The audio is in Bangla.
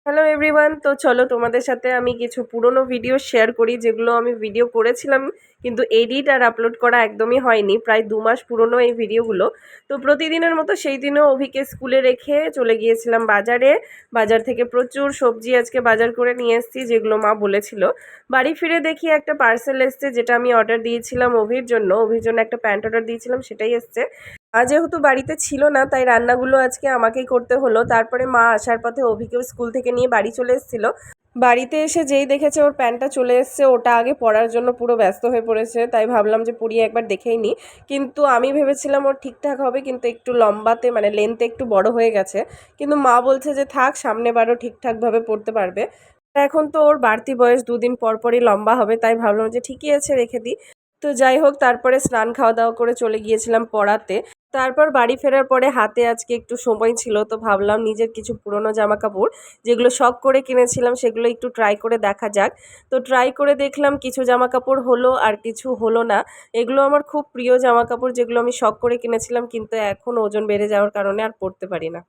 হ্যালো এভরিওয়ান, তো চলো তোমাদের সাথে আমি কিছু পুরনো ভিডিও শেয়ার করি যেগুলো আমি ভিডিও করেছিলাম কিন্তু এডিট আর আপলোড করা একদমই হয়নি। প্রায় 2 মাস পুরনো এই ভিডিওগুলো। তো প্রতিদিনের মতো সেই দিনও অভিকে স্কুলে রেখে চলে গিয়েছিলাম বাজারে। বাজার থেকে প্রচুর সবজি আজকে বাজার করে নিয়ে এসেছি, যেগুলো মা বলেছিল। বাড়ি ফিরে দেখি একটা পার্সেল এসছে, যেটা আমি অর্ডার দিয়েছিলাম অভির জন্য একটা প্যান্ট অর্ডার দিয়েছিলাম, সেটাই এসছে। যেহেতু বাড়িতে ছিল না, তাই রান্নাগুলো আজকে আমাকেই করতে হলো। তারপরে মা আসার পথে অভিকেও স্কুল থেকে নিয়ে বাড়ি চলে এসেছিল। বাড়িতে এসে যেই দেখেছে ওর প্যান্টটা চলে এসছে, ওটা আগে পরার জন্য পুরো ব্যস্ত হয়ে পড়েছে। তাই ভাবলাম যে পরিয়ে একবার দেখেই নিই। কিন্তু আমি ভেবেছিলাম ওর ঠিকঠাক হবে, কিন্তু একটু লম্বাতে মানে লেন্থে একটু বড় হয়ে গেছে। কিন্তু মা বলছে যে থাক, সামনেবারও ঠিকঠাকভাবে পরতে পারবে। এখন তো ওর বাড়তি বয়স, 2 দিন পর পরই লম্বা হবে, তাই ভাবলাম যে ঠিকই আছে, রেখে দিই। তো যাই হোক, তারপরে স্নান খাওয়া দাওয়া করে চলে গিয়েছিলাম পড়াতে। তারপর বাড়ি ফেরার পরে হাতে আজকে একটু সময় ছিল, তো ভাবলাম নিজের কিছু পুরনো জামা কাপড় যেগুলো শখ করে কিনেছিলাম সেগুলো একটু ট্রাই করে দেখা যাক। তো ট্রাই করে দেখলাম কিছু জামা কাপড় হলো আর কিছু হলো না। এগুলো আমার খুব প্রিয় জামা কাপড়, যেগুলো আমি শখ করে কিনেছিলাম, কিন্তু এখন ওজন বেড়ে যাওয়ার কারণে আর পরতে পারি না।